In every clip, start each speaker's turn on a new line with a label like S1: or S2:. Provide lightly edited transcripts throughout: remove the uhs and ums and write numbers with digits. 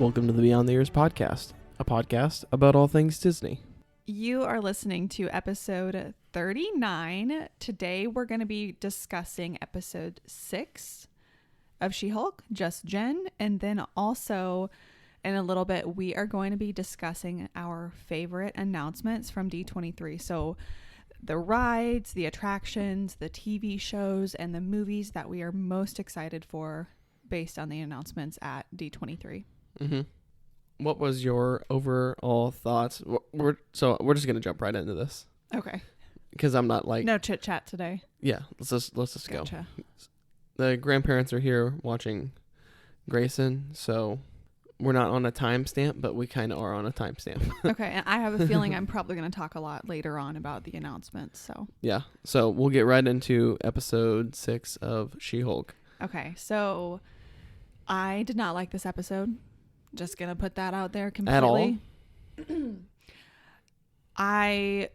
S1: Welcome to the Beyond the Years podcast, a podcast about all things Disney.
S2: You are listening to episode 39. Today we're going to be discussing episode 6 of She-Hulk, Just Jen, and then also in a little bit we are going to be discussing our favorite announcements from D23. So the rides, the attractions, the TV shows, and the movies that we are most excited for based on the announcements at D23.
S1: Mm-hmm. What was your overall thoughts? We're just gonna jump right into this.
S2: Okay.
S1: Because I'm not like
S2: no chit chat today.
S1: Yeah, let's just
S2: Gotcha.
S1: go. The grandparents are here watching Grayson, so we're not on a timestamp, but we kind of are on a timestamp.
S2: Okay, and I have a feeling I'm probably going to talk a lot later on about the announcements. So
S1: yeah, so we'll get right into episode 6 of She-Hulk.
S2: Okay, so I did not like this episode. Just gonna put that out there completely.
S1: At all?
S2: I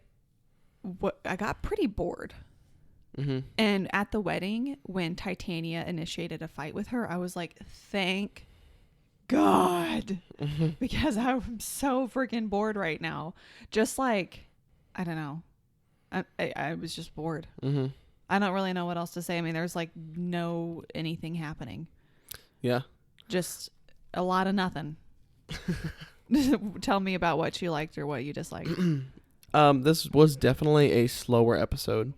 S2: got pretty bored.
S1: Mm-hmm.
S2: And at the wedding, when Titania initiated a fight with her, I was like, thank God.
S1: Mm-hmm.
S2: Because I'm so freaking bored right now. Just like, I don't know. I was just bored.
S1: Mm-hmm.
S2: I don't really know what else to say. I mean, there's like no anything happening.
S1: Yeah.
S2: Just a lot of nothing. Tell me about what you liked or what you disliked.
S1: This was definitely a slower episode,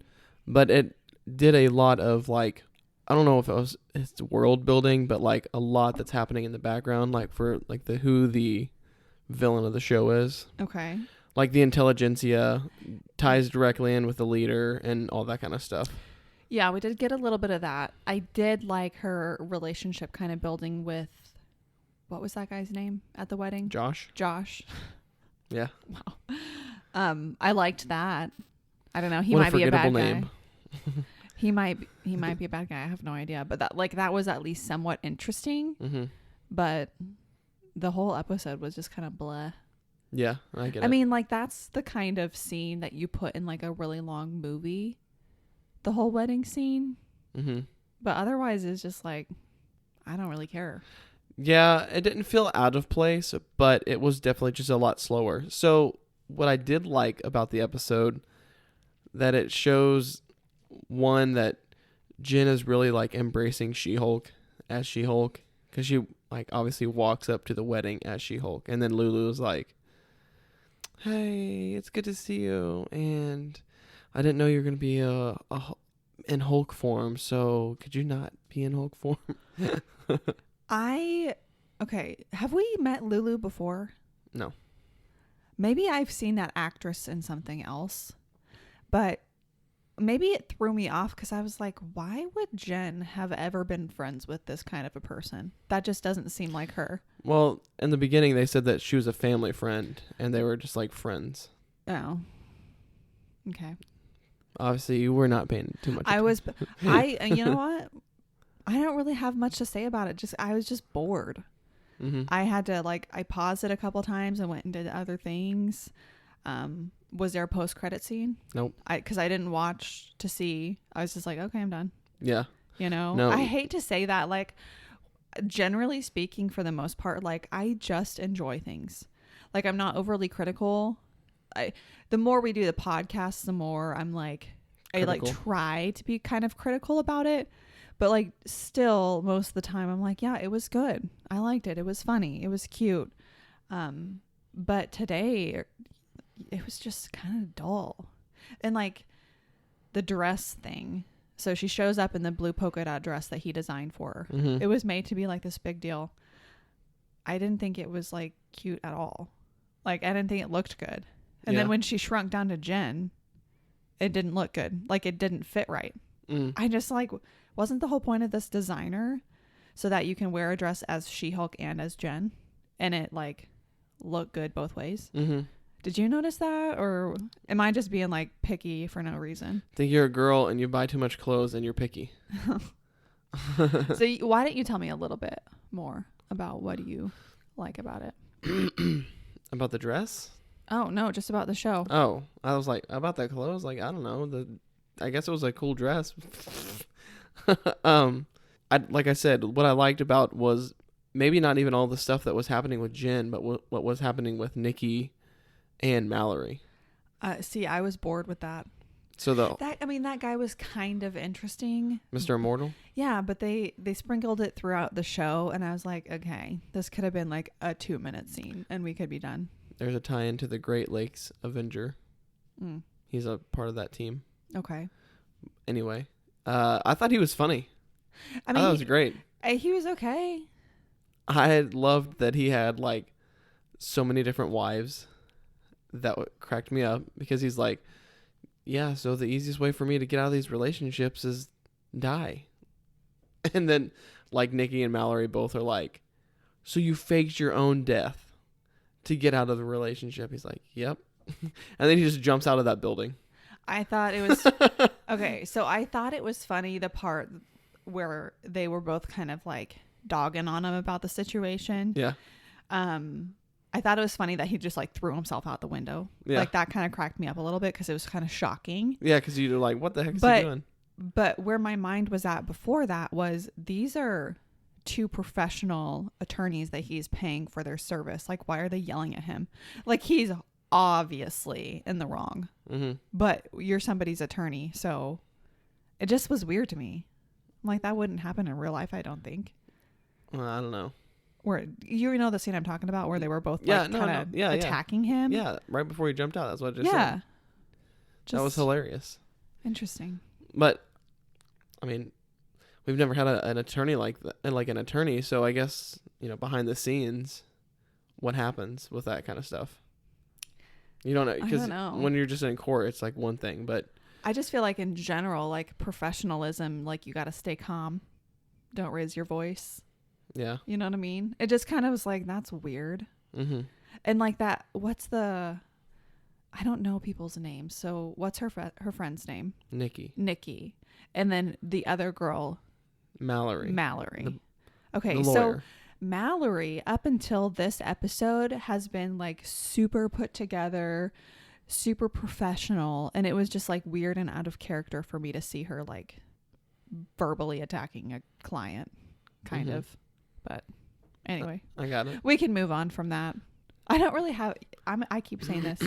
S1: but it did a lot of like, I don't know if it's world building, but like a lot that's happening in the background, like for like who the villain of the show is.
S2: Okay.
S1: Like the intelligentsia ties directly in with the leader and all that kind of stuff.
S2: Yeah, we did get a little bit of that. I did like her relationship kind of building with, what was that guy's name at the wedding?
S1: Josh. Yeah.
S2: Wow. I liked that. I don't know. He
S1: what
S2: might be a bad
S1: name.
S2: guy. He might be a bad guy. I have no idea. But that was at least somewhat interesting.
S1: Mm-hmm.
S2: But the whole episode was just kind of blah.
S1: Yeah, I get it.
S2: I mean, like, that's the kind of scene that you put in like a really long movie. The whole wedding scene.
S1: Mm-hmm.
S2: But otherwise it's just like, I don't really care.
S1: Yeah, it didn't feel out of place, but it was definitely just a lot slower. So what I did like about the episode, that it shows, one, that Jen is really like embracing She-Hulk as She-Hulk, because she like obviously walks up to the wedding as She-Hulk, and then Lulu is like, hey, it's good to see you, and I didn't know you were going to be in Hulk form, so could you not be in Hulk form?
S2: Okay, have we met Lulu before?
S1: No.
S2: Maybe I've seen that actress in something else, but maybe it threw me off because I was like, why would Jen have ever been friends with this kind of a person? That just doesn't seem like her.
S1: Well, in the beginning, they said that she was a family friend, and they were just like friends.
S2: Oh. Okay.
S1: Obviously, you were not paying too much attention.
S2: You know what? I don't really have much to say about it. I was just bored.
S1: Mm-hmm.
S2: I had to I paused it a couple times and went and did other things. Was there a post-credit scene?
S1: Nope.
S2: Because I didn't watch to see. I was just like, okay, I'm done.
S1: Yeah.
S2: You know?
S1: No.
S2: I hate to say that. Like, generally speaking, for the most part, like, I just enjoy things. Like, I'm not overly critical. The more we do the podcast, the more I'm like, critical. I like try to be kind of critical about it. But like still most of the time I'm like, yeah, it was good. I liked it. It was funny. It was cute. But today it was just kind of dull. And like the dress thing. So she shows up in the blue polka dot dress that he designed for her.
S1: Mm-hmm.
S2: It was made to be like this big deal. I didn't think it was like cute at all. Like I didn't think it looked good. And then when she shrunk down to Jen, it didn't look good. Like it didn't fit right. I just like, wasn't the whole point of this designer so that you can wear a dress as She-Hulk and as Jen and it like look good both ways?
S1: Mm-hmm.
S2: Did you notice that, or am I just being like picky for no reason?
S1: I think you're a girl and you buy too much clothes and you're picky.
S2: So why don't you tell me a little bit more about what do you like about it?
S1: About the dress?
S2: Oh no, just about the show.
S1: Oh, I was like, about the clothes? Like, I don't know. I guess it was a cool dress. Like I said, what I liked about was maybe not even all the stuff that was happening with Jen, but what was happening with Nikki and Mallory.
S2: See, I was bored with that.
S1: So
S2: that guy was kind of interesting.
S1: Mr. Immortal?
S2: Yeah, but they sprinkled it throughout the show, and I was like, okay, this could have been like a 2-minute scene, and we could be done.
S1: There's a tie into the Great Lakes Avenger.
S2: Mm.
S1: He's a part of that team.
S2: Okay.
S1: Anyway, I thought he was funny.
S2: I mean,
S1: thought it was great.
S2: He was okay.
S1: I loved that he had like so many different wives. That cracked me up because he's like, yeah, so the easiest way for me to get out of these relationships is die. And then like Nikki and Mallory both are like, so you faked your own death to get out of the relationship. He's like, yep. And then he just jumps out of that building.
S2: I thought it was okay. So I thought it was funny, the part where they were both kind of like dogging on him about the situation.
S1: Yeah.
S2: I thought it was funny that he just like threw himself out the window.
S1: Yeah.
S2: Like that kind of cracked me up a little bit because it was kind of shocking.
S1: Yeah, because you're like, what the heck is he doing?
S2: But where my mind was at before that was these are 2 professional attorneys that he's paying for their service. Like, why are they yelling at him? Like, he's obviously in the wrong.
S1: Mm-hmm.
S2: But you're somebody's attorney, so it just was weird to me. Like, that wouldn't happen in real life, I don't think.
S1: Well, I don't know.
S2: Where you know the scene I'm talking about, where they were both like attacking him.
S1: Yeah, right before he jumped out. That's what I just said. That was hilarious.
S2: Interesting.
S1: But I mean, we've never had an attorney like an attorney. So I guess behind the scenes, what happens with that kind of stuff? You don't know, because when you're just in court, it's like one thing. But
S2: I just feel like in general, like professionalism, like you got to stay calm, don't raise your voice.
S1: Yeah.
S2: You know what I mean? It just kind of was like, that's weird.
S1: Mm-hmm.
S2: And like that, I don't know people's names. So what's her friend's name? Nikki. And then the other girl.
S1: Mallory.
S2: Okay. So Mallory, up until this episode, has been like super put together, super professional. And it was just like weird and out of character for me to see her like verbally attacking a client kind of. But anyway,
S1: I got it.
S2: We can move on from that. I don't really have. I keep saying this.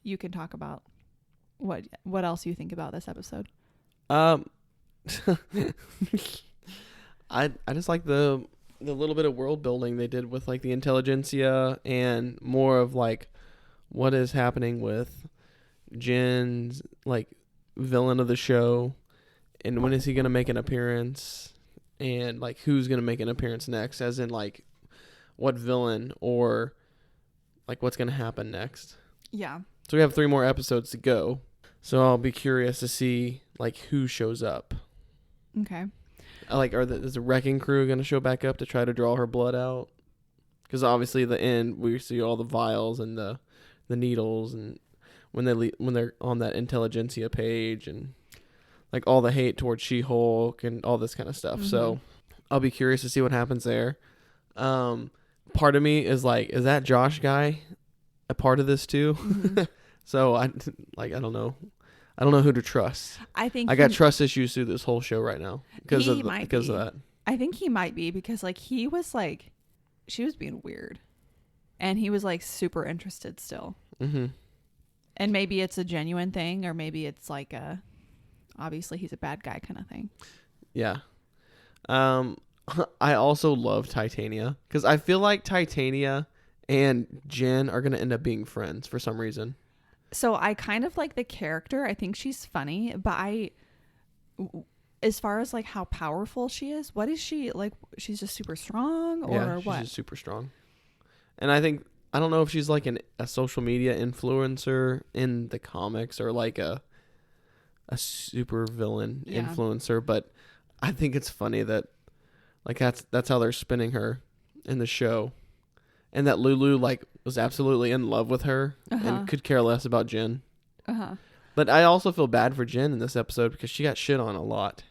S2: You can talk about what else you think about this episode.
S1: I just like the little bit of world building they did with like the intelligentsia and more of like what is happening with Jen's like villain of the show and when is he gonna make an appearance. And, like, who's going to make an appearance next, as in, like, what villain or, like, what's going to happen next.
S2: Yeah.
S1: So we have 3 more episodes to go. So I'll be curious to see, like, who shows up.
S2: Okay.
S1: Like, is the Wrecking Crew going to show back up to try to draw her blood out? Because, obviously, at the end, we see all the vials and the needles and when they're on that intelligentsia page and... like all the hate towards She-Hulk and all this kind of stuff. Mm-hmm. So I'll be curious to see what happens there. Part of me is like, is that Josh guy a part of this too? Mm-hmm. So I don't know. I don't know who to trust. I got trust issues through this whole show right now because of that.
S2: I think he might be because like he was like, she was being weird, and he was like super interested still.
S1: Mm-hmm.
S2: And maybe it's a genuine thing, or maybe it's like obviously he's a bad guy kind of thing.
S1: Yeah. I also love Titania because I feel like Titania and Jen are going to end up being friends for some reason.
S2: So I kind of like the character. I think she's funny, but as far as like how powerful she is, what is she like? She's just super strong or what?
S1: She's just super strong. And I don't know if she's like a social media influencer in the comics or like a super villain influencer, but I think it's funny that like that's how they're spinning her in the show, and that Lulu like was absolutely in love with her and could care less about Jen. But I also feel bad for Jen in this episode because she got shit on a lot.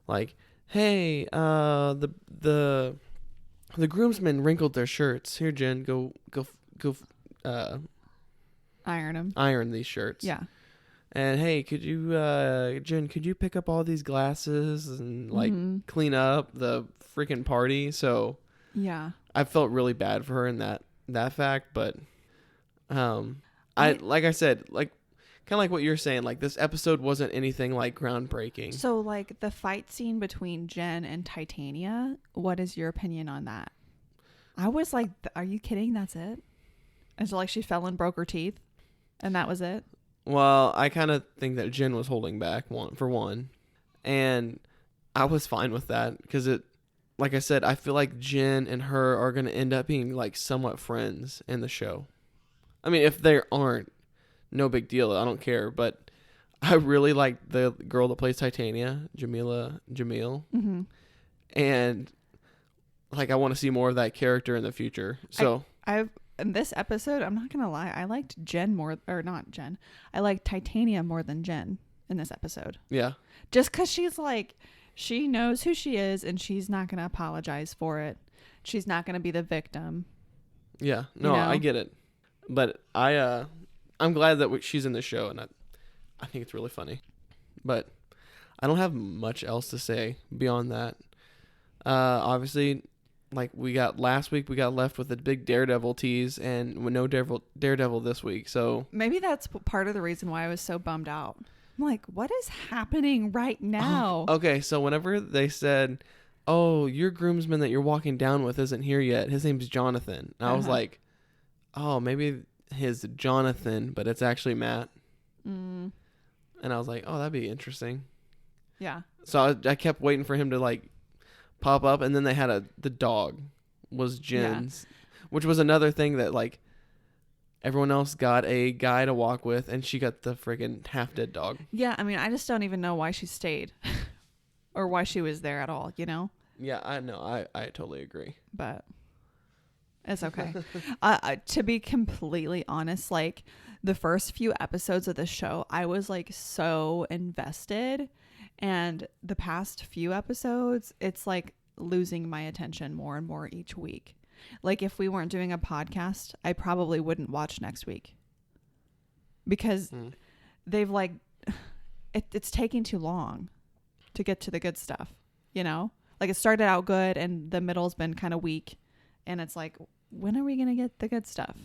S1: Like, hey, the groomsmen wrinkled their shirts. Here, Jen, go
S2: iron them.
S1: Iron these shirts.
S2: Yeah.
S1: And hey, could you, Jen, could you pick up all these glasses and like clean up the freaking party? So
S2: yeah,
S1: I felt really bad for her in that fact, but I like I said, like kind of like what you're saying, like this episode wasn't anything like groundbreaking.
S2: So like the fight scene between Jen and Titania, what is your opinion on that? I was like, are you kidding? That's it? It's like she fell and broke her teeth and that was it?
S1: Well, I kind of think that Jen was holding back for one, and I was fine with that because it, like I said, I feel like Jen and her are going to end up being like somewhat friends in the show. I mean, if they aren't, no big deal. I don't care. But I really like the girl that plays Titania, Jamil.
S2: Mm-hmm.
S1: And like, I want to see more of that character in the future. So
S2: I've in this episode, I'm not going to lie. I liked Jen more, or not Jen. I liked Titania more than Jen in this episode.
S1: Yeah.
S2: Just because she's like, she knows who she is and she's not going to apologize for it. She's not going to be the victim.
S1: Yeah. No, I get it. But I'm glad that she's in the show, and I think it's really funny. But I don't have much else to say beyond that. Obviously, like last week, we got left with a big Daredevil tease, and with no Daredevil this week. So
S2: maybe that's part of the reason why I was so bummed out. I'm like, what is happening right now?
S1: Okay, so whenever they said, "Oh, your groomsman that you're walking down with isn't here yet. His name's Jonathan," and I was like, "Oh, maybe his Jonathan, but it's actually Matt." And I was like, "Oh, that'd be interesting."
S2: Yeah.
S1: So I kept waiting for him to like pop up, and then they had the dog was Jen's, which was another thing that like everyone else got a guy to walk with, and she got the freaking half dead dog.
S2: Yeah, I mean, I just don't even know why she stayed or why she was there at all,
S1: Yeah, I know. I totally agree.
S2: But it's okay. To be completely honest, like the first few episodes of the show, I was like so invested. And the past few episodes, it's like losing my attention more and more each week. Like if we weren't doing a podcast, I probably wouldn't watch next week. Because they've like, it's taking too long to get to the good stuff, Like it started out good and the middle's been kind of weak. And it's like, when are we going to get the good stuff?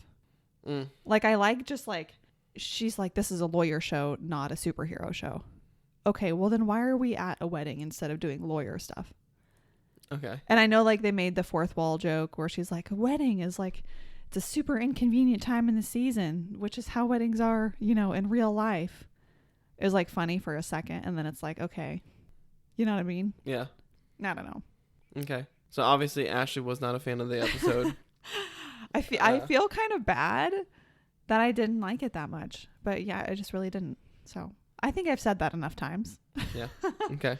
S2: Like I like just like, she's like, this is a lawyer show, not a superhero show. Okay, well then why are we at a wedding instead of doing lawyer stuff?
S1: Okay.
S2: And I know like they made the fourth wall joke where she's like, a wedding is like, it's a super inconvenient time in the season, which is how weddings are, in real life. It was like funny for a second. And then it's like, okay, you know what I mean?
S1: Yeah.
S2: I don't know.
S1: Okay. So obviously Ashley was not a fan of the episode.
S2: I feel kind of bad that I didn't like it that much, but yeah, I just really didn't. So I think I've said that enough times.
S1: Yeah. Okay.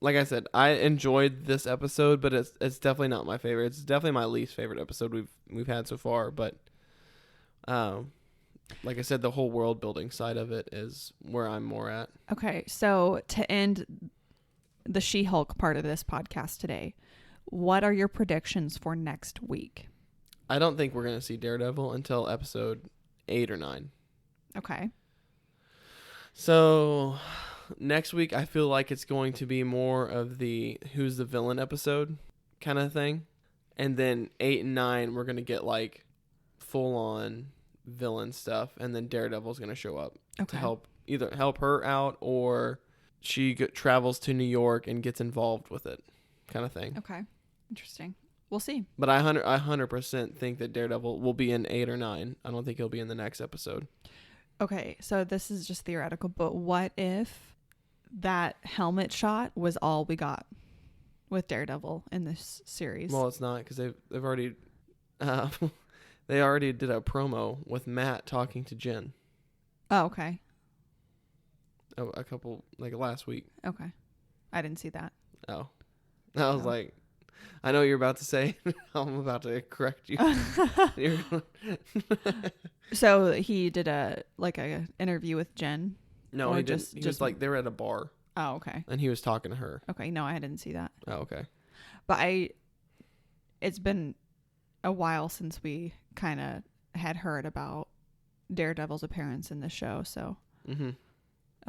S1: Like I said, I enjoyed this episode, but it's definitely not my favorite. It's definitely my least favorite episode we've had so far. But, like I said, the whole world building side of it is where I'm more at.
S2: Okay, so to end the She-Hulk part of this podcast today, what are your predictions for next week?
S1: I don't think we're gonna see Daredevil until episode 8 or 9.
S2: Okay.
S1: So next week, I feel like it's going to be more of the who's the villain episode kind of thing. And then 8 and 9, we're going to get like full on villain stuff. And then Daredevil's going to show up to either help her out or she travels to New York and gets involved with it kind of thing.
S2: Okay. Interesting. We'll see.
S1: But I 100% think that Daredevil will be in 8 or 9. I don't think he'll be in the next episode.
S2: Okay, so this is just theoretical, but what if that helmet shot was all we got with Daredevil in this series?
S1: Well, it's not because they've already they already did a promo with Matt talking to Jen.
S2: Oh, okay.
S1: A couple like last week.
S2: Okay, I didn't see that.
S1: Oh, I was like, I know what you're about to say. I'm about to correct you.
S2: So he did a interview with Jen?
S1: No, he didn't. He was like, they were at a bar.
S2: Oh, okay.
S1: And he was talking to her.
S2: Okay, no, I didn't see that.
S1: Oh, okay.
S2: But it's been a while since we kind of had heard about Daredevil's appearance in the show, so
S1: Mm-hmm.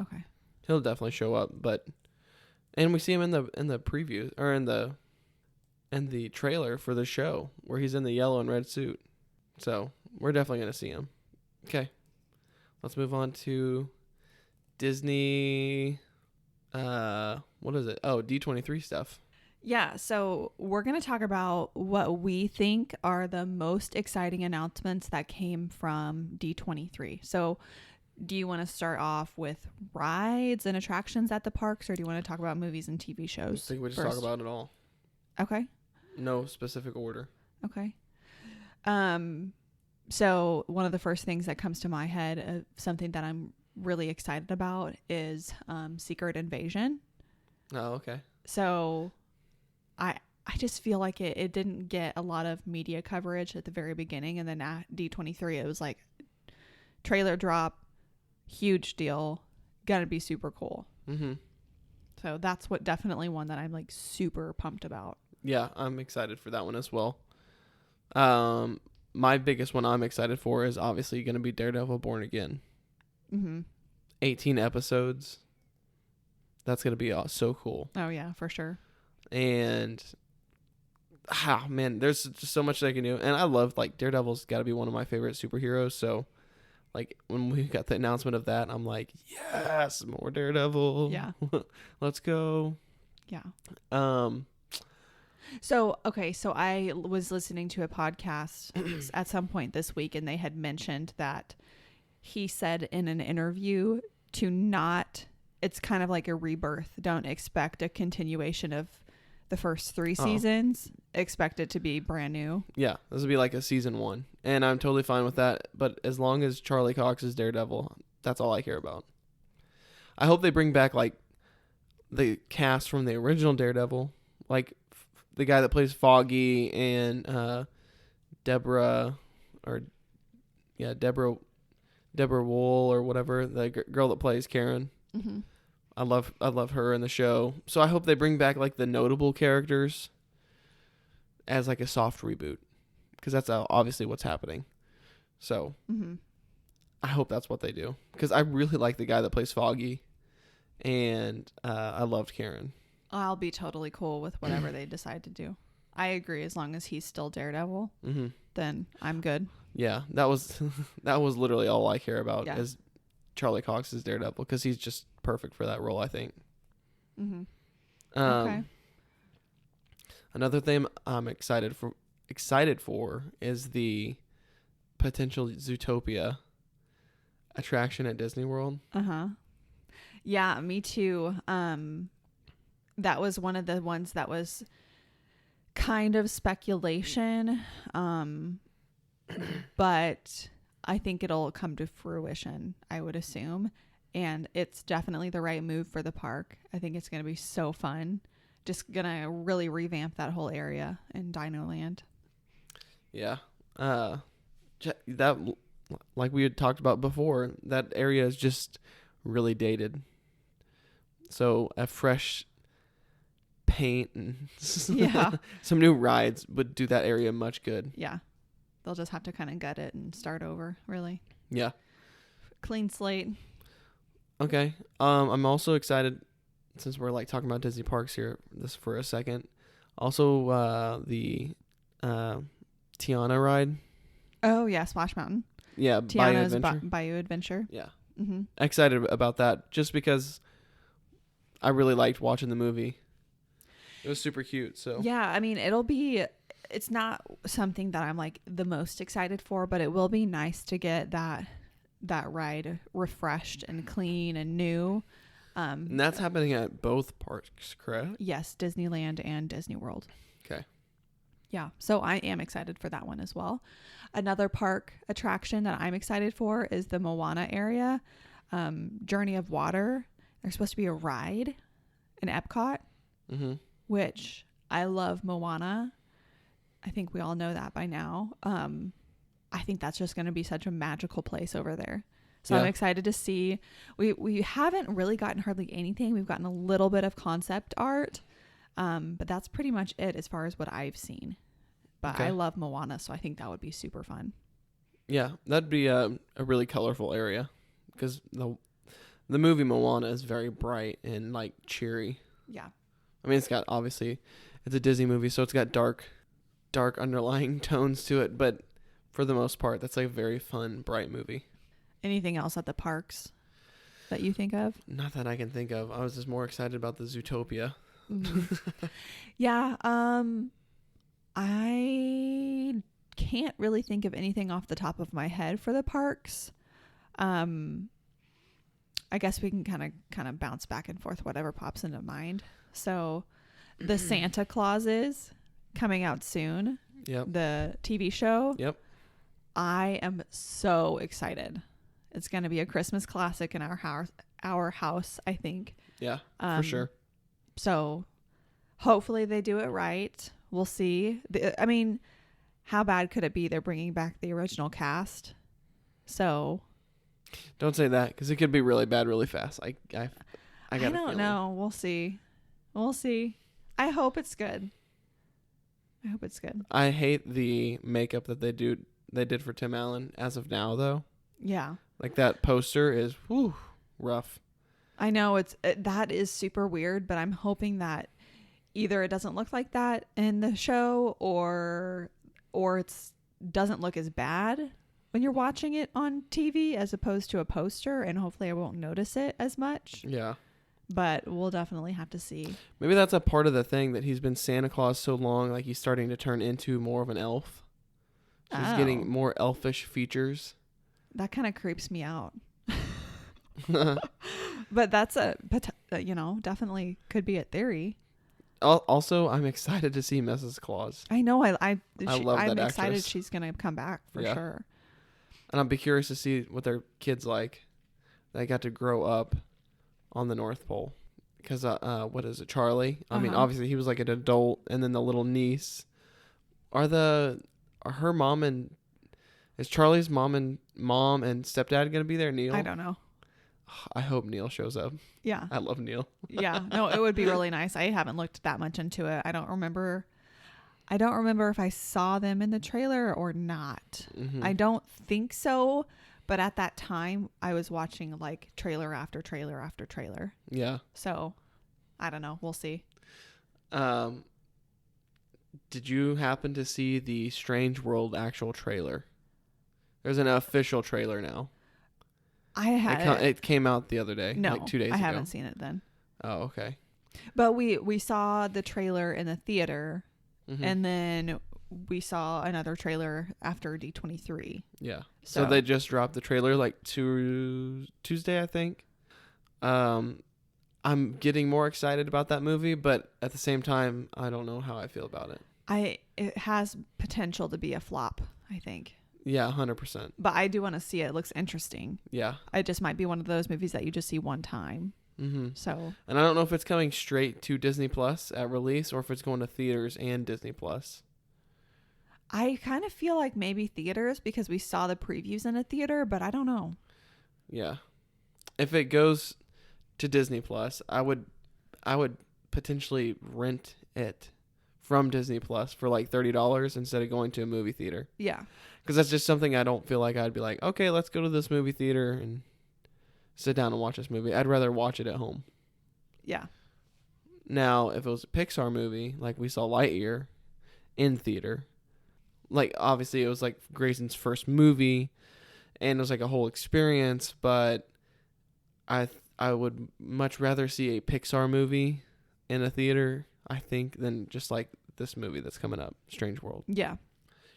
S2: Okay.
S1: He'll definitely show up, and we see him in the preview or in the trailer for the show where he's in the yellow and red suit. So we're definitely gonna see him. Okay, let's move on to Disney. What is it? Oh, D23 stuff.
S2: Yeah, so we're going to talk about what we think are the most exciting announcements that came from D23. So, do you want to start off with rides and attractions at the parks, or do you want to talk about movies and TV shows?
S1: I think we just
S2: first?
S1: talk about it all.
S2: Okay.
S1: No specific order.
S2: Okay. So one of the first things that comes to my head, something that I'm really excited about, is Secret Invasion.
S1: Oh, okay.
S2: So I just feel like it didn't get a lot of media coverage at the very beginning, and then at D23 it was like trailer drop, huge deal, gonna be super cool.
S1: Mm-hmm.
S2: So that's definitely one that I'm like super pumped about.
S1: Yeah, I'm excited for that one as well. My biggest one I'm excited for is obviously going to be Daredevil Born Again.
S2: Mm-hmm.
S1: 18 episodes. That's going to be so cool.
S2: Oh yeah, for sure.
S1: And man, there's just so much they can do. And I love, like, Daredevil's got to be one of my favorite superheroes. So, like, when we got the announcement of that, I'm like, yes, more Daredevil.
S2: Yeah.
S1: Let's go.
S2: Yeah. So I was listening to a podcast at some point this week, and they had mentioned that he said in an interview it's kind of like a rebirth. Don't expect a continuation of the first 3 seasons. Expect it to be brand new.
S1: Yeah, this will be like a season 1. And I'm totally fine with that. But as long as Charlie Cox is Daredevil, that's all I care about. I hope they bring back, like, the cast from the original Daredevil. Like, the guy that plays Foggy and Deborah Wool or whatever, the girl that plays Karen.
S2: Mm-hmm.
S1: I love her in the show. So I hope they bring back, like, the notable characters as, like, a soft reboot, because that's obviously what's happening. So I hope that's what they do, because I really like the guy that plays Foggy, and I loved Karen.
S2: I'll be totally cool with whatever they decide to do. I agree. As long as he's still Daredevil, then I'm good.
S1: Yeah, that was literally all I care about,
S2: Yeah.
S1: is Charlie Cox is Daredevil, because he's just perfect for that role, I think.
S2: Okay.
S1: Another thing I'm excited for is the potential Zootopia attraction at Disney World.
S2: Yeah, me too. That was one of the ones that was kind of speculation, but I think it'll come to fruition, I would assume. And it's definitely the right move for the park. I think it's going to be so fun. Just going to really revamp that whole area in Dino Land.
S1: Yeah. That, like we had talked about before, that area is just really dated. So a fresh paint and some new rides would do that area much good.
S2: Yeah. They'll just have to kind of gut it and start over, really.
S1: Yeah.
S2: Clean slate.
S1: Okay. I'm also excited, since we're, like, talking about Disney parks here this for a second. Also, the Tiana ride.
S2: Oh yeah, Splash Mountain.
S1: Yeah,
S2: Tiana's
S1: Bayou
S2: Bayou Adventure.
S1: Yeah.
S2: Mm-hmm.
S1: Excited about that, just because I really liked watching the movie. It was super cute. So
S2: yeah, I mean, it's not something that I'm like the most excited for, but it will be nice to get that ride refreshed and clean and new.
S1: And that's happening at both parks, correct?
S2: Yes, Disneyland and Disney World.
S1: Okay.
S2: Yeah, so I am excited for that one as well. Another park attraction that I'm excited for is the Moana area, Journey of Water. There's supposed to be a ride in Epcot, which I love Moana. I think we all know that by now. I think that's just going to be such a magical place over there. So yeah. I'm excited to see. We haven't really gotten hardly anything. We've gotten a little bit of concept art, but that's pretty much it as far as what I've seen. But I love Moana, so I think that would be super fun.
S1: Yeah, that'd be a really colorful area, because The movie Moana is very bright and like cheery.
S2: Yeah.
S1: I mean, it's got obviously, it's a Disney movie, so it's got dark underlying tones to it. But for the most part, that's like a very fun, bright movie. Anything
S2: else at the parks that you think of?
S1: Not that I can think of. I was just more excited about the Zootopia.
S2: Mm-hmm. Yeah. I can't really think of anything off the top of my head for the parks. I guess we can kind of bounce back and forth, whatever pops into mind. So the Santa Claus is coming out soon.
S1: Yep.
S2: The TV show.
S1: Yep.
S2: I am so excited. It's going to be a Christmas classic in our house, I think.
S1: Yeah, for sure.
S2: So hopefully they do it right. We'll see. I mean, how bad could it be? They're bringing back the original cast. So
S1: don't say that, because it could be really bad really fast. I don't
S2: know. We'll see. I hope it's good.
S1: I hate the makeup that they did for Tim Allen as of now, though.
S2: Yeah.
S1: Like that poster is rough.
S2: I know that is super weird, but I'm hoping that either it doesn't look like that in the show or it doesn't look as bad when you're watching it on TV as opposed to a poster, and hopefully I won't notice it as much.
S1: Yeah.
S2: But we'll definitely have to see.
S1: Maybe that's a part of the thing, that he's been Santa Claus so long, like he's starting to turn into more of an elf. So he's getting more elfish features.
S2: That kind of creeps me out. But that's definitely could be a theory.
S1: Also, I'm excited to see Mrs. Claus.
S2: I know. I love that
S1: I'm
S2: excited
S1: actress.
S2: She's going to come back for sure.
S1: And I'll be curious to see what their kids like. They got to grow up on the North Pole. Because, what is it, Charlie? I mean, obviously he was like an adult, and then the little niece. Is Charlie's mom and stepdad going to be there, Neil?
S2: I don't know.
S1: I hope Neil shows up.
S2: Yeah.
S1: I love Neil.
S2: Yeah. No, it would be really nice. I haven't looked that much into it. I don't remember if I saw them in the trailer or not. Mm-hmm. I don't think so. But at that time, I was watching like trailer after trailer after trailer.
S1: Yeah.
S2: So, I don't know. We'll see.
S1: Did you happen to see the Strange World actual trailer? There's an official trailer now. It came out the other day.
S2: No,
S1: like 2 days ago.
S2: I haven't seen it then.
S1: Oh, okay.
S2: But we saw the trailer in the theater,
S1: mm-hmm.
S2: and then we saw another trailer after D23.
S1: Yeah. So they just dropped the trailer like Tuesday, I think. I'm getting more excited about that movie, but at the same time, I don't know how I feel about it.
S2: It has potential to be a flop, I think.
S1: Yeah, 100%.
S2: But I do want to see it. It looks interesting.
S1: Yeah.
S2: It just might be one of those movies that you just see one time.
S1: Mm-hmm.
S2: So.
S1: And I don't know if it's coming straight to Disney Plus at release or if it's going to theaters and Disney Plus.
S2: I kind of feel like maybe theaters because we saw the previews in a theater, but I don't know.
S1: Yeah. If it goes to Disney Plus, I would potentially rent it from Disney Plus for like $30 instead of going to a movie theater.
S2: Yeah.
S1: Because that's just something I don't feel like I'd be like, okay, let's go to this movie theater and sit down and watch this movie. I'd rather watch it at home.
S2: Yeah.
S1: Now, if it was a Pixar movie, like we saw Lightyear in theater, like obviously it was like Grayson's first movie and it was like a whole experience, but I would much rather see a Pixar movie in a theater, I think, than just like this movie that's coming up, Strange World.
S2: Yeah.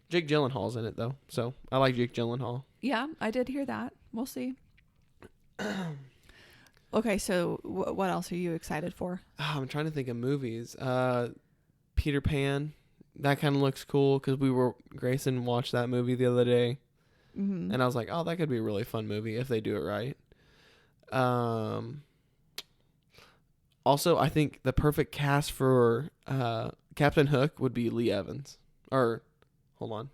S1: Jake Gyllenhaal's in it, though, so I like Jake Gyllenhaal.
S2: Yeah, I did hear that. We'll see. Okay, so what else are you excited for?
S1: I'm trying to think of movies. Peter Pan, that kind of looks cool because Grayson watched that movie the other day,
S2: mm-hmm.
S1: and I was like, oh, that could be a really fun movie if they do it right. Also, I think the perfect cast for Captain Hook would be Lee Evans. Or, hold on.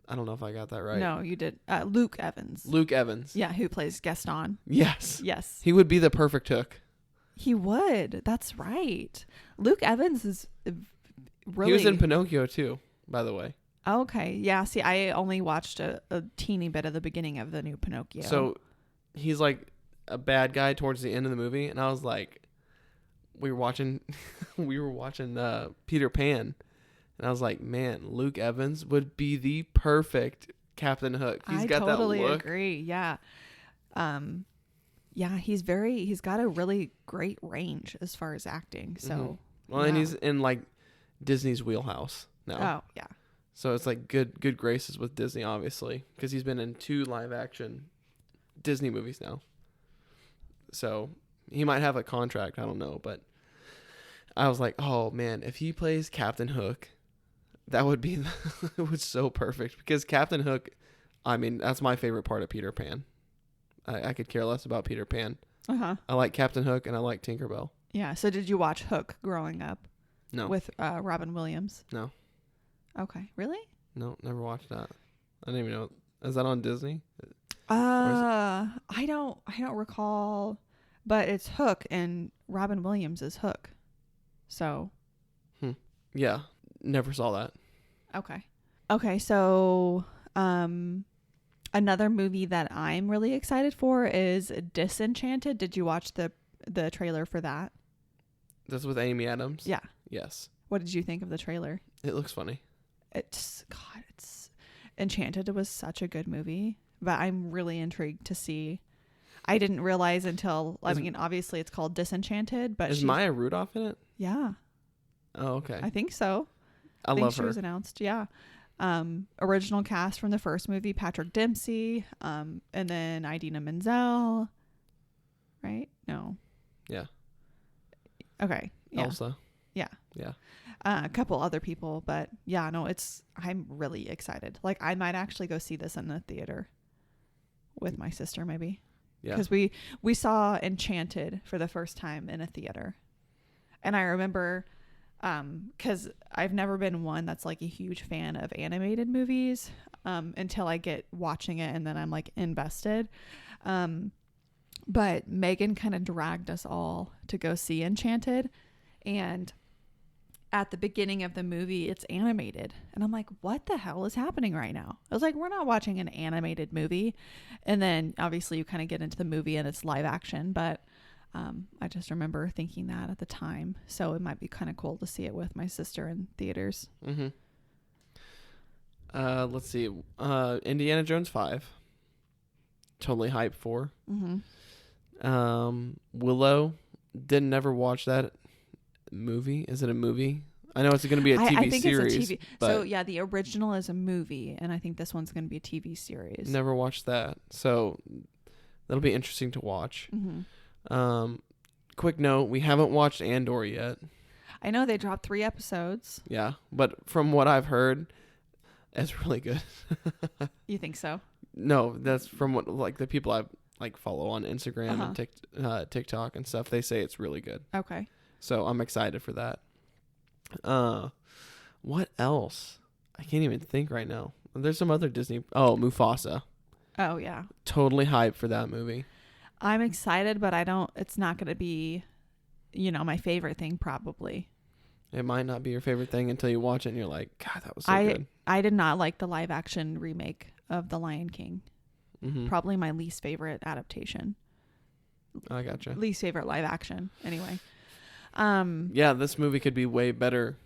S1: I don't know if I got that right.
S2: No, you did. Luke Evans.
S1: Luke Evans.
S2: Yeah, who plays Gaston.
S1: Yes.
S2: Yes.
S1: He would be the perfect Hook.
S2: He would. That's right. Luke Evans is really...
S1: He was in Pinocchio, too, by the way.
S2: Okay. Yeah, see, I only watched a teeny bit of the beginning of the new Pinocchio.
S1: So, he's like a bad guy towards the end of the movie, and I was like, we were watching Peter Pan, and I was like, man, Luke Evans would be the perfect Captain Hook.
S2: I totally agree. Yeah. Yeah, he's got a really great range as far as acting. So,
S1: well, and he's in like Disney's wheelhouse now.
S2: Oh, yeah.
S1: So it's like good graces with Disney, obviously, because he's been in 2 live action Disney movies now. So he might have a contract. I don't know, but I was like, oh man, if he plays Captain Hook, that would be it was so perfect, because Captain Hook, I mean, that's my favorite part of Peter Pan. I could care less about Peter Pan. I like Captain Hook and I like Tinkerbell.
S2: Yeah. So did you watch Hook growing up?
S1: No.
S2: With Robin Williams?
S1: No.
S2: Okay. Really?
S1: No, never watched that. I didn't even know. Is that on Disney?
S2: I don't recall, but it's Hook and Robin Williams is Hook. So.
S1: Yeah. Never saw that.
S2: Okay. So, another movie that I'm really excited for is Disenchanted. Did you watch the trailer for that?
S1: That's with Amy Adams?
S2: Yeah.
S1: Yes.
S2: What did you think of the trailer?
S1: It looks funny.
S2: It's Enchanted. It was such a good movie, but I'm really intrigued to see. I didn't realize until, obviously it's called Disenchanted, but
S1: is Maya Rudolph in it?
S2: Yeah.
S1: Oh, okay.
S2: I think so.
S1: I think
S2: she was announced. Yeah. Original cast from the first movie, Patrick Dempsey, and then Idina Menzel. Right? No.
S1: Yeah.
S2: Okay. Yeah.
S1: Elsa.
S2: Yeah.
S1: Yeah.
S2: A couple other people, but yeah, no, I'm really excited. Like, I might actually go see this in the theater with my sister, maybe.
S1: Yeah.
S2: Because we saw Enchanted for the first time in a theater. And I remember, because I've never been one that's like a huge fan of animated movies until I get watching it, and then I'm like invested. But Megan kind of dragged us all to go see Enchanted, and at the beginning of the movie, it's animated. And I'm like, what the hell is happening right now? I was like, we're not watching an animated movie. And then obviously you kind of get into the movie and it's live action. But I just remember thinking that at the time. So it might be kind of cool to see it with my sister in theaters.
S1: Mm-hmm. Let's see. Indiana Jones 5. Totally hyped for.
S2: Mm-hmm.
S1: Willow. Didn't never watch that movie. Is it a movie? I know it's going to be a TV
S2: I think
S1: series.
S2: It's a TV. So yeah, the original is a movie, and I think this one's going to be a TV series.
S1: Never watched that, so that'll be interesting to watch.
S2: Mm-hmm.
S1: Quick note: we haven't watched Andor yet.
S2: I know they dropped 3 episodes.
S1: Yeah, but from what I've heard, it's really good.
S2: You think so?
S1: No, that's from what like the people I like follow on Instagram and TikTok and stuff. They say it's really good.
S2: Okay.
S1: So I'm excited for that. What else? I can't even think right now. There's some other Disney. Oh, Mufasa.
S2: Oh yeah.
S1: Totally hyped for that movie.
S2: I'm excited, but it's not going to be, my favorite thing probably.
S1: It might not be your favorite thing until you watch it and you're like, God, that was so good.
S2: I did not like the live action remake of The Lion King.
S1: Mm-hmm.
S2: Probably my least favorite adaptation.
S1: I gotcha.
S2: Least favorite live action anyway.
S1: Yeah, this movie could be way better.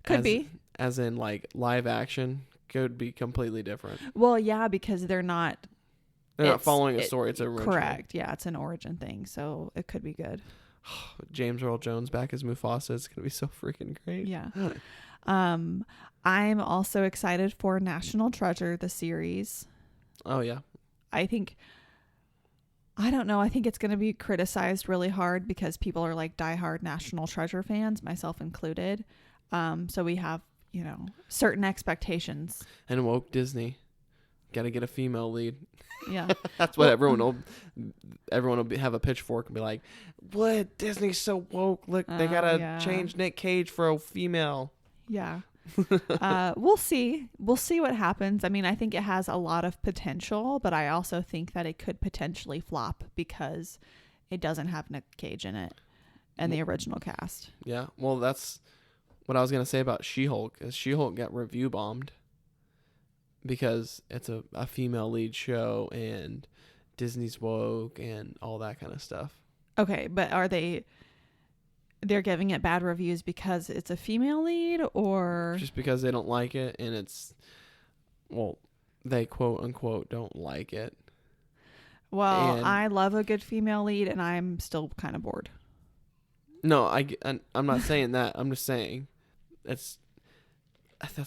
S2: Could be.
S1: As in like live action could be completely different.
S2: Well, yeah, because they're not
S1: following a story. It's original.
S2: Correct. Yeah, it's an origin thing, so it could be good.
S1: James Earl Jones back as Mufasa is going to be so freaking great.
S2: Yeah. I'm also excited for National Treasure, the series.
S1: Oh, yeah.
S2: I don't know. I think it's going to be criticized really hard because people are like diehard National Treasure fans, myself included. So we have, certain expectations.
S1: And woke Disney. Got to get a female lead.
S2: Yeah.
S1: That's what everyone will have a pitchfork and be like, what? Disney's so woke. Look, they got to change Nick Cage for a female.
S2: Yeah. We'll see. We'll see what happens. I mean, I think it has a lot of potential, but I also think that it could potentially flop because it doesn't have Nick Cage in it and the original cast.
S1: Yeah. Well, that's what I was going to say about She-Hulk. Is She-Hulk got review bombed because it's a female lead show and Disney's woke and all that kind of stuff.
S2: Okay, but they're giving it bad reviews because it's a female lead, or
S1: Just because they don't like it, and they quote unquote don't like it.
S2: well,
S1: And
S2: I love a good female lead, and I'm still kind of bored.
S1: no, I'm not saying that. I'm just saying that's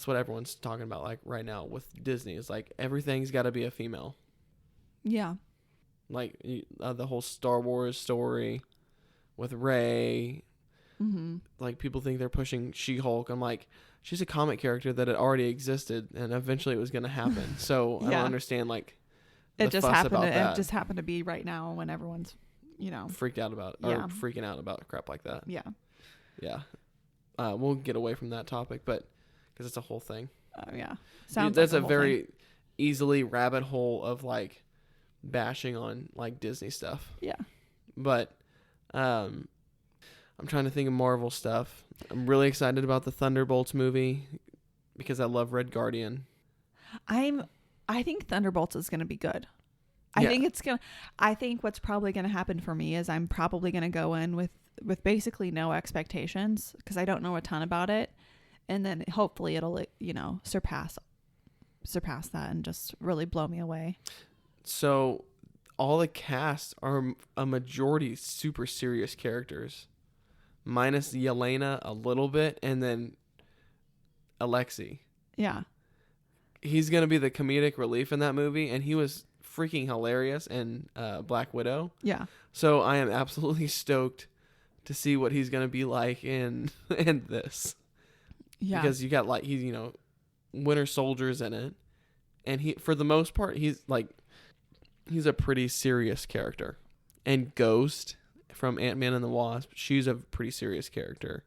S1: what everyone's talking about like right now with Disney. It's like everything's got to be a female.
S2: Yeah.
S1: Like the whole Star Wars story with Rey.
S2: Mm-hmm.
S1: Like people think they're pushing She-Hulk. I'm like, she's a comic character that had already existed, and eventually it was going to happen. So I don't understand like the
S2: It just
S1: fuss
S2: happened.
S1: about that.
S2: It just happened to be right now when everyone's,
S1: freaked out about it, or freaking out about crap like that.
S2: Yeah.
S1: Yeah. We'll get away from that topic, but because it's a whole thing.
S2: Yeah. Sounds
S1: That's
S2: like
S1: a
S2: the whole
S1: very
S2: thing.
S1: easily rabbit hole of like bashing on like Disney stuff.
S2: Yeah.
S1: But I'm trying to think of Marvel stuff. I'm really excited about the Thunderbolts movie because I love Red Guardian.
S2: I think Thunderbolts is going to be good.
S1: Yeah.
S2: I think what's probably going to happen for me is I'm probably going to go in with basically no expectations because I don't know a ton about it. And then hopefully it'll, surpass that and just really blow me away.
S1: So all the cast are a majority super serious characters, minus Yelena a little bit, and then Alexei.
S2: Yeah.
S1: He's going to be the comedic relief in that movie, and he was freaking hilarious in Black Widow.
S2: Yeah.
S1: So I am absolutely stoked to see what he's going to be like in this.
S2: Yeah.
S1: Because you got like he's Winter Soldier's in it, and he for the most part he's a pretty serious character. And Ghost from Ant-Man and the Wasp, she's a pretty serious character.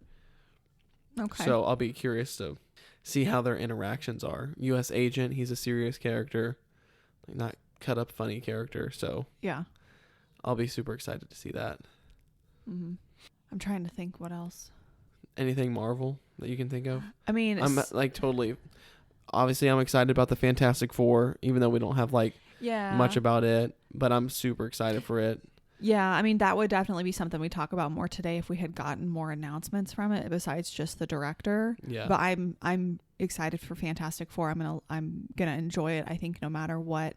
S2: Okay.
S1: So I'll be curious to see how their interactions are. U.S. Agent, he's a serious character, like not cut up funny character. So
S2: yeah.
S1: I'll be super excited to see that.
S2: Mm-hmm. I'm trying to think what else.
S1: Anything Marvel that you can think of?
S2: I mean,
S1: I'm like totally. Obviously, I'm excited about the Fantastic Four, even though we don't have like much about it. But I'm super excited for it.
S2: Yeah, I mean that would definitely be something we talk about more today if we had gotten more announcements from it besides just the director.
S1: Yeah.
S2: But I'm excited for Fantastic Four. I'm gonna enjoy it. I think no matter what.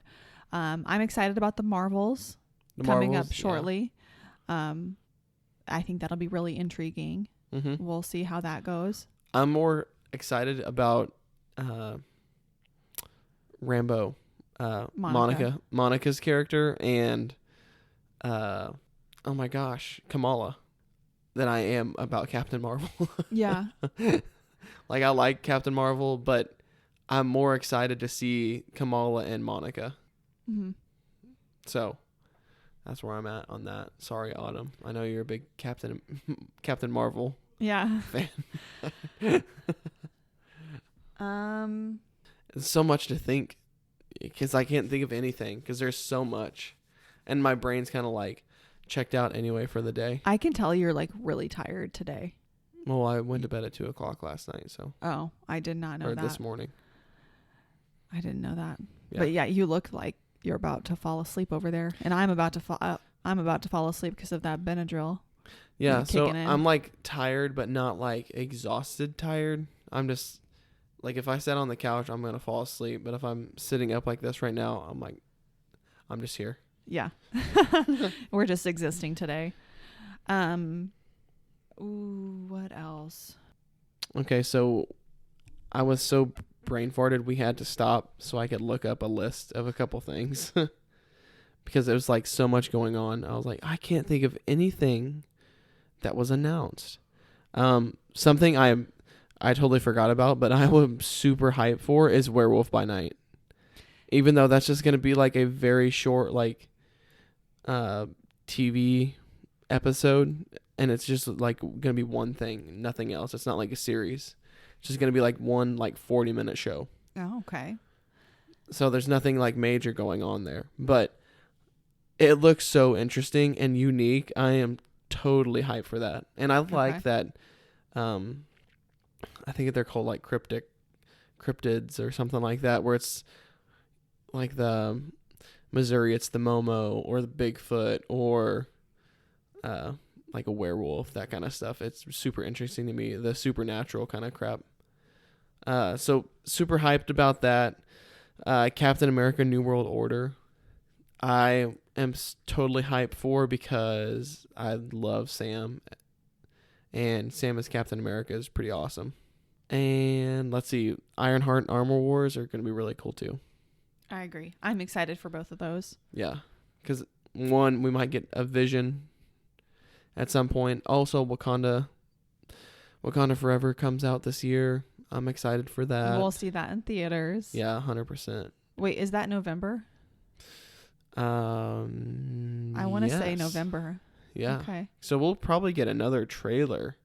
S2: I'm excited about the Marvels coming up shortly. Yeah. I think that'll be really intriguing. Mm-hmm. We'll see how that goes.
S1: I'm more excited about Rambo, Monica's character, and oh my gosh, Kamala, than I am about Captain Marvel.
S2: Yeah.
S1: Like I like Captain Marvel, but I'm more excited to see Kamala and Monica.
S2: Mm-hmm.
S1: So that's where I'm at on that. Sorry, Autumn. I know you're a big Captain Marvel fan. It's so much to think because I can't think of anything because there's so much, and my brain's kind of like checked out anyway for the day.
S2: I can tell you're like really tired today.
S1: Well, I went to bed at 2:00 last night, so.
S2: Oh, I did not know that.
S1: Or this morning.
S2: I didn't know that.
S1: Yeah.
S2: But yeah, you look like you're about to fall asleep over there, and I'm about to fall asleep because of that Benadryl.
S1: Yeah, so I'm like tired, but not like exhausted tired. I'm just like if I sat on the couch, I'm gonna fall asleep. But if I'm sitting up like this right now, I'm just here.
S2: Yeah, we're just existing today. Ooh, what else?
S1: Okay, so I was so brain farted we had to stop so I could look up a list of a couple things because there was like so much going on. I was like, I can't think of anything that was announced. Something I totally forgot about, but I was super hyped for is Werewolf by Night. Even though that's just gonna be like a very short like TV episode, and it's just like gonna be one thing, nothing else. It's not like a series. It's just gonna be like one like 40-minute show.
S2: Oh, okay.
S1: So there's nothing like major going on there, but it looks so interesting and unique. I am totally hyped for that, and I like that. I think they're called like cryptids or something like that, where it's like the Missouri, it's the Momo or the Bigfoot or like a werewolf, that kind of stuff. It's super interesting to me, the supernatural kind of crap. So super hyped about that. Captain America New World Order, I am totally hyped for, because I love Sam, and Sam as Captain America is pretty awesome. And let's see, Ironheart and Armor Wars are going to be really cool too.
S2: I agree. I'm excited for both of those.
S1: Yeah, because one, we might get a Vision at some point. Also, Wakanda Forever comes out this year. I'm excited for that.
S2: We'll see that in theaters.
S1: Yeah, 100%.
S2: Wait, is that November? I want to say November.
S1: Yeah.
S2: Okay.
S1: So we'll probably get another trailer,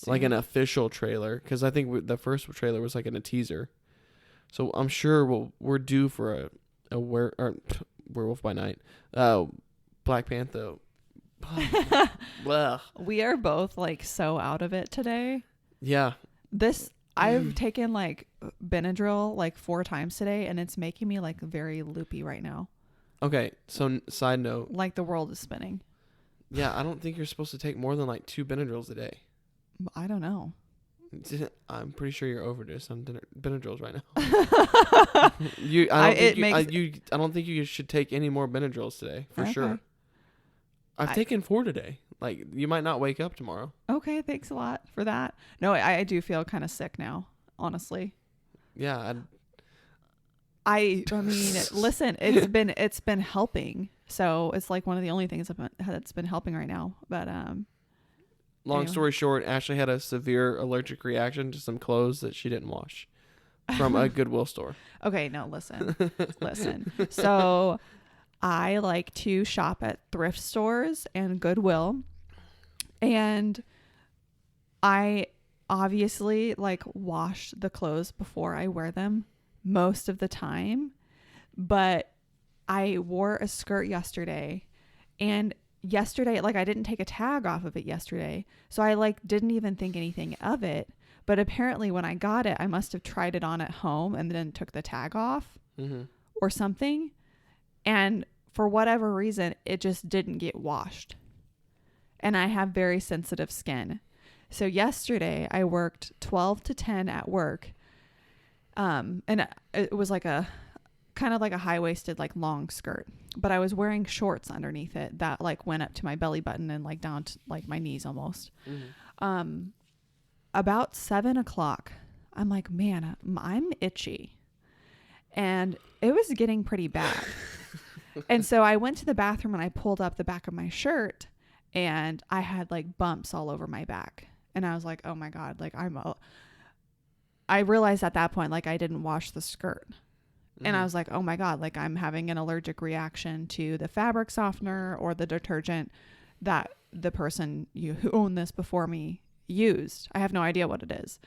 S1: like an official trailer, because I think the first trailer was like in a teaser. So I'm sure we're due for a Werewolf by Night, Black Panther.
S2: We are both like so out of it today.
S1: Yeah.
S2: I've taken like Benadryl like 4 times today, and it's making me like very loopy right now.
S1: Okay, so side note.
S2: Like the world is spinning.
S1: Yeah, I don't think you're supposed to take more than like 2 Benadryls a day.
S2: I don't know.
S1: I'm pretty sure you're overdosed on Benadryls right now. I don't think you should take any more Benadryls today, for sure. I've taken 4 today. Like, you might not wake up tomorrow.
S2: Okay, thanks a lot for that. No, I do feel kind of sick now, honestly.
S1: Yeah.
S2: I mean, listen, it's been helping. So it's like one of the only things that's been helping right now. But
S1: long story short, Ashley had a severe allergic reaction to some clothes that she didn't wash from a Goodwill store.
S2: Okay, no, listen. So I like to shop at thrift stores and Goodwill. And I obviously like wash the clothes before I wear them most of the time. But I wore a skirt yesterday, and like I didn't take a tag off of it yesterday. So I like didn't even think anything of it. But apparently when I got it, I must have tried it on at home and then took the tag off or something. And for whatever reason, it just didn't get washed. And I have very sensitive skin. So yesterday I worked 12 to 10 at work. And it was like a kind of like a high-waisted, like long skirt, but I was wearing shorts underneath it that like went up to my belly button and like down to like my knees almost. About 7:00, I'm like, man, I'm itchy. And it was getting pretty bad. And so I went to the bathroom and I pulled up the back of my shirt, and I had like bumps all over my back. And I was like, oh my God, like I realized at that point, like I didn't wash the skirt. And I was like, oh my God, like I'm having an allergic reaction to the fabric softener or the detergent that the person who owned this before me used. I have no idea what it is.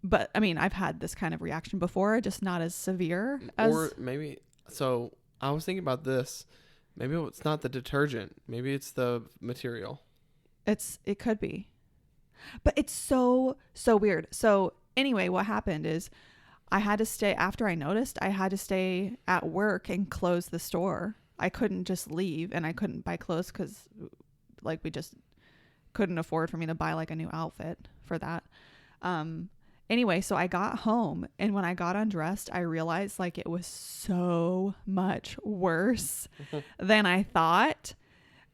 S2: But I mean, I've had this kind of reaction before, just not as severe as.
S1: Or maybe, so I was thinking about this. Maybe it's not the detergent. Maybe it's the material.
S2: It could be. But it's so weird. So anyway, what happened is I had to stay, after I noticed, I had to stay at work and close the store. I couldn't just leave, and I couldn't buy clothes because like we just couldn't afford for me to buy like a new outfit for that. Anyway, so I got home, and when I got undressed, I realized like it was so much worse than I thought.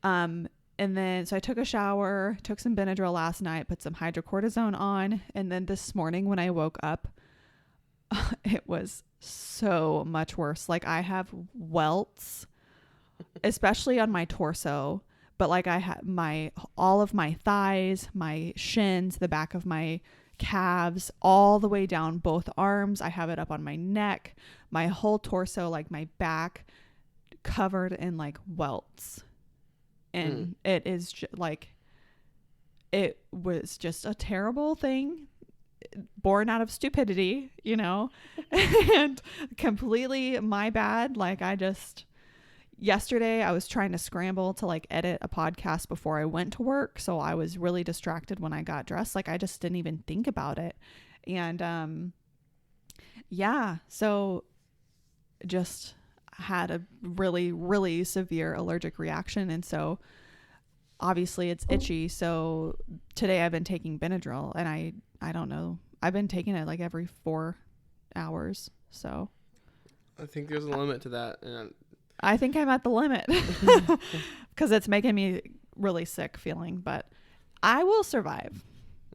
S2: And then, so I took a shower, took some Benadryl last night, put some hydrocortisone on. And then this morning when I woke up, it was so much worse. Like I have welts, especially on my torso, but like I had all of my thighs, my shins, the back of my calves, all the way down both arms. I have it up on my neck, my whole torso, like my back covered in like welts. And it is like, it was just a terrible thing born out of stupidity, and completely my bad. Like yesterday I was trying to scramble to like edit a podcast before I went to work. So I was really distracted when I got dressed. Like I just didn't even think about it. And, yeah, so just had a really, really severe allergic reaction. And so obviously it's itchy. So today I've been taking Benadryl, and I don't know. I've been taking it like every 4 hours. So
S1: I think there's a limit to that. And
S2: I think I'm at the limit because it's making me really sick feeling, but I will survive.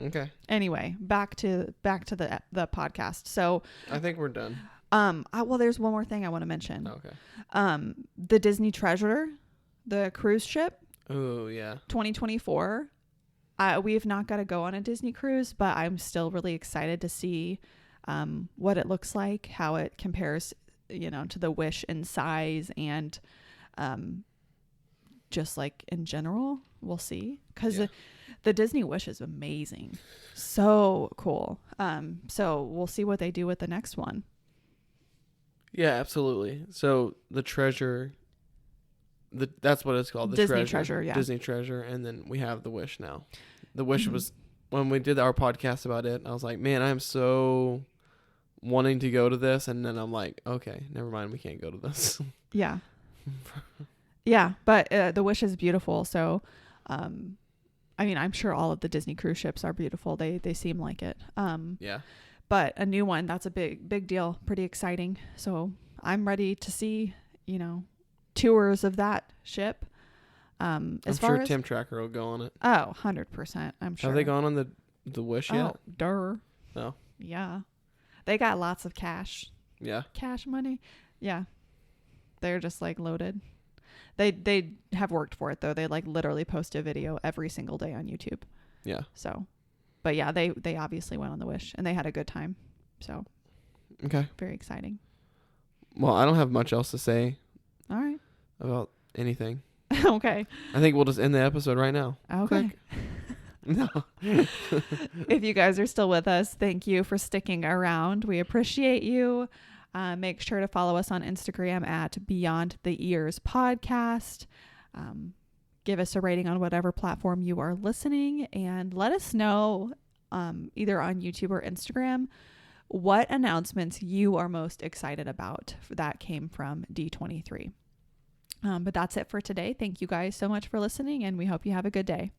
S1: okay.
S2: Anyway, back to the podcast. So
S1: I think we're done.
S2: Well, there's one more thing I want to mention.
S1: Okay.
S2: The Disney Treasure, the cruise ship,
S1: Oh, yeah.
S2: 2024. We have not got to go on a Disney cruise, but I'm still really excited to see what it looks like, how it compares, to the Wish in size, and just like in general, we'll see. Because the Disney Wish is amazing. So cool. So we'll see what they do with the next one.
S1: Yeah, absolutely. So the treasure, that's what it's called. The
S2: Disney Treasure, yeah.
S1: Disney Treasure. And then we have the Wish now. The Wish was, when we did our podcast about it, I was like, man, I'm so wanting to go to this. And then I'm like, okay, never mind. We can't go to this.
S2: Yeah. Yeah. But the Wish is beautiful. So, I mean, I'm sure all of the Disney cruise ships are beautiful. They seem like it.
S1: Yeah.
S2: But a new one, that's a big deal. Pretty exciting. So I'm ready to see, tours of that ship.
S1: I'm sure Tim Tracker will go on it.
S2: Oh, 100%. I'm sure.
S1: Have they gone on the Wish yet?
S2: Oh, duh.
S1: No.
S2: Yeah. They got lots of cash.
S1: Yeah.
S2: Cash money. Yeah. They're just like loaded. They have worked for it though. They like literally post a video every single day on YouTube.
S1: Yeah.
S2: So, but yeah, they obviously went on the Wish and they had a good time. So,
S1: okay.
S2: Very exciting.
S1: Well, I don't have much else to say.
S2: All right.
S1: About anything.
S2: Okay.
S1: I think we'll just end the episode right now.
S2: Okay.
S1: No.
S2: If you guys are still with us, thank you for sticking around. We appreciate you. Make sure to follow us on Instagram at Beyond the Ears Podcast. Give us a rating on whatever platform you are listening, and let us know either on YouTube or Instagram what announcements you are most excited about that came from D23. But that's it for today. Thank you guys so much for listening, and we hope you have a good day.